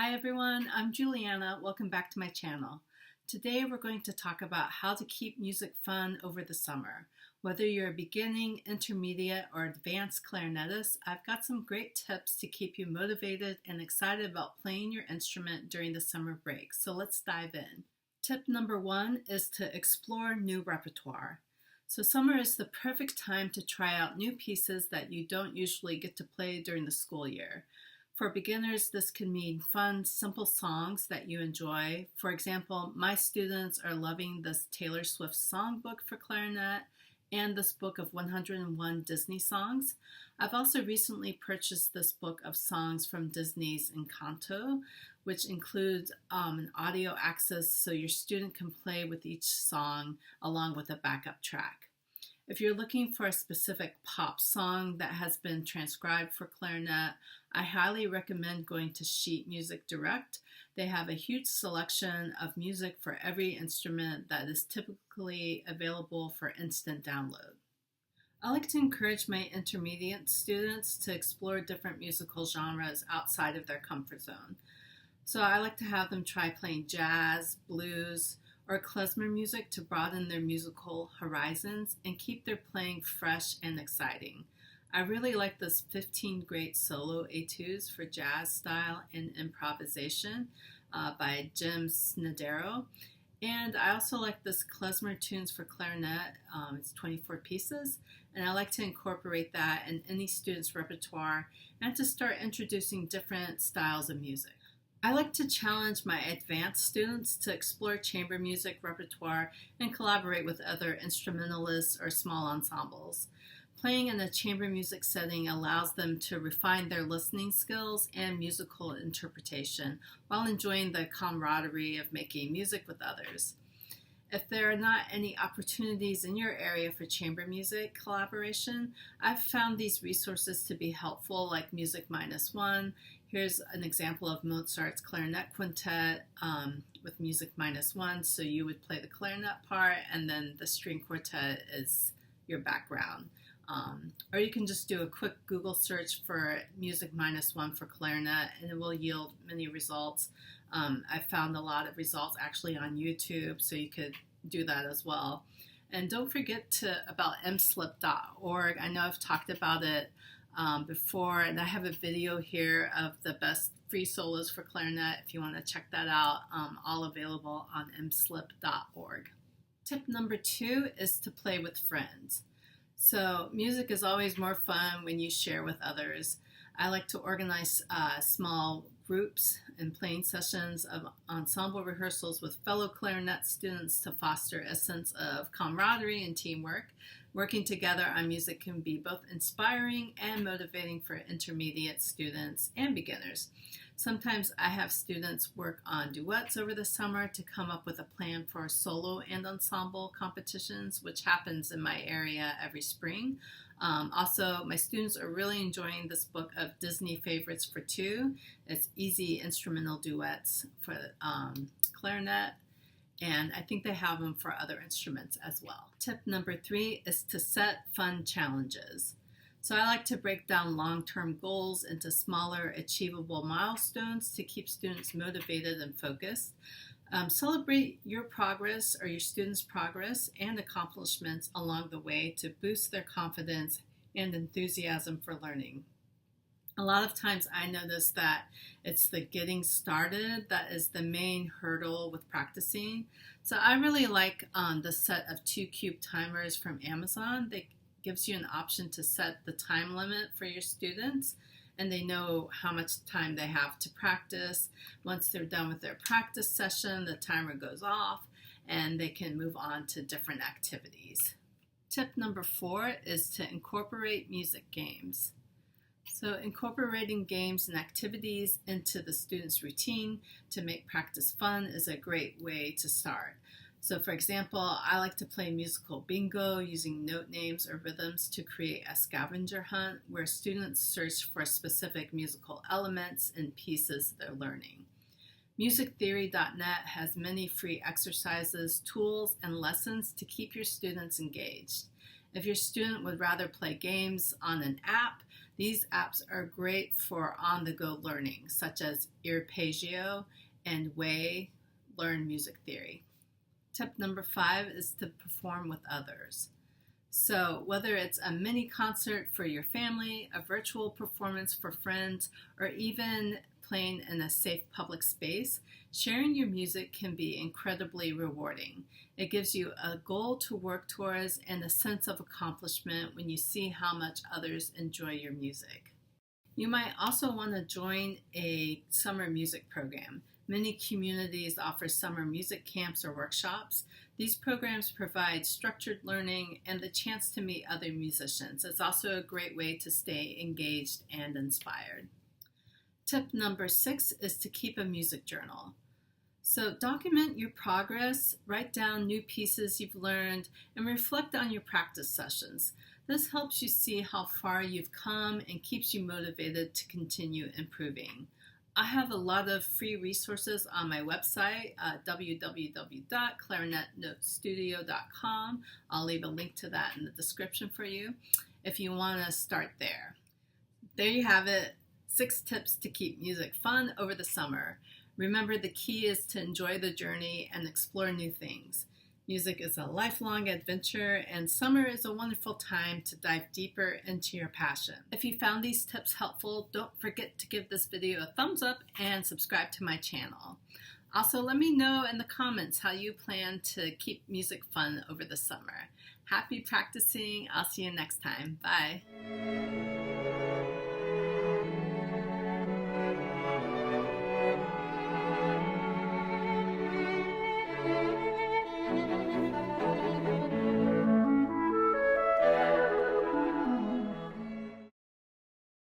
Hi everyone, I'm Julianna. Welcome back to my channel. Today we're going to talk about how to keep music fun over the summer. Whether you're a beginning, intermediate, or advanced clarinetist, I've got some great tips to keep you motivated and excited about playing your instrument during the summer break. So let's dive in. Tip number one is to explore new repertoire. So summer is the perfect time to try out new pieces that you don't usually get to play during the school year. For beginners, this can mean fun, simple songs that you enjoy. For example, my students are loving this Taylor Swift songbook for clarinet and this book of 101 Disney songs. I've also recently purchased this book of songs from Disney's Encanto, which includes an audio access so your student can play with each song along with a backup track. If you're looking for a specific pop song that has been transcribed for clarinet, I highly recommend going to Sheet Music Direct. They have a huge selection of music for every instrument that is typically available for instant download. I like to encourage my intermediate students to explore different musical genres outside of their comfort zone. So I like to have them try playing jazz, blues, or klezmer music to broaden their musical horizons and keep their playing fresh and exciting. I really like this 15 Great Solo Etudes for Jazz Style and Improvisation by Snidero. And I also like this Klezmer Tunes for Clarinet. It's 24 pieces, and I like to incorporate that in any student's repertoire and to start introducing different styles of music. I like to challenge my advanced students to explore chamber music repertoire and collaborate with other instrumentalists or small ensembles. Playing in a chamber music setting allows them to refine their listening skills and musical interpretation while enjoying the camaraderie of making music with others. If there are not any opportunities in your area for chamber music collaboration, I've found these resources to be helpful, like Music Minus One. Here's an example of Mozart's Clarinet Quintet with Music Minus One. So you would play the clarinet part, and then the string quartet is your background. Or you can just do a quick Google search for Music Minus One for clarinet, and it will yield many results. I found a lot of results actually on YouTube, so you could do that as well. And don't forget about mslip.org. I know I've talked about it before, and I have a video here of the best free solos for clarinet if you want to check that out, all available on mslip.org. Tip number two is to play with friends. So music is always more fun when you share with others. I like to organize small groups and playing sessions of ensemble rehearsals with fellow clarinet students to foster a sense of camaraderie and teamwork. Working together on music can be both inspiring and motivating for intermediate students and beginners. Sometimes I have students work on duets over the summer to come up with a plan for solo and ensemble competitions, which happens in my area every spring. Also, my students are really enjoying this book of Disney Favorites for Two. It's easy instrumental duets for clarinet, and I think they have them for other instruments as well. Tip number three is to set fun challenges. So I like to break down long-term goals into smaller, achievable milestones to keep students motivated and focused. Celebrate your progress or your students' progress and accomplishments along the way to boost their confidence and enthusiasm for learning. A lot of times I notice that it's the getting started that is the main hurdle with practicing. So I really like the set of 2 cube timers from Amazon. They gives you an option to set the time limit for your students, and they know how much time they have to practice. Once they're done with their practice session, the timer goes off and they can move on to different activities. Tip number 4 is to incorporate music games. So incorporating games and activities into the student's routine to make practice fun is a great way to start. So for example, I like to play musical bingo using note names or rhythms to create a scavenger hunt where students search for specific musical elements and pieces they're learning. Musictheory.net has many free exercises, tools, and lessons to keep your students engaged. If your student would rather play games on an app, These apps are great for on-the-go learning, such as Earpeggio and Waay, learn music theory. Tip number 5 is to perform with others. So whether it's a mini concert for your family, a virtual performance for friends, or even playing in a safe public space, sharing your music can be incredibly rewarding. It gives you a goal to work towards and a sense of accomplishment when you see how much others enjoy your music. You might also want to join a summer music program. Many communities offer summer music camps or workshops. These programs provide structured learning and the chance to meet other musicians. It's also a great way to stay engaged and inspired. Tip number 6 is to keep a music journal. So document your progress, write down new pieces you've learned, and reflect on your practice sessions. This helps you see how far you've come and keeps you motivated to continue improving. I have a lot of free resources on my website, www.clarinetnotestudio.com. I'll leave a link to that in the description for you if you want to start there. There you have it, 6 tips to keep music fun over the summer. Remember, the key is to enjoy the journey and explore new things. Music is a lifelong adventure, and summer is a wonderful time to dive deeper into your passion. If you found these tips helpful, don't forget to give this video a thumbs up and subscribe to my channel. Also, let me know in the comments how you plan to keep music fun over the summer. Happy practicing. I'll see you next time. Bye.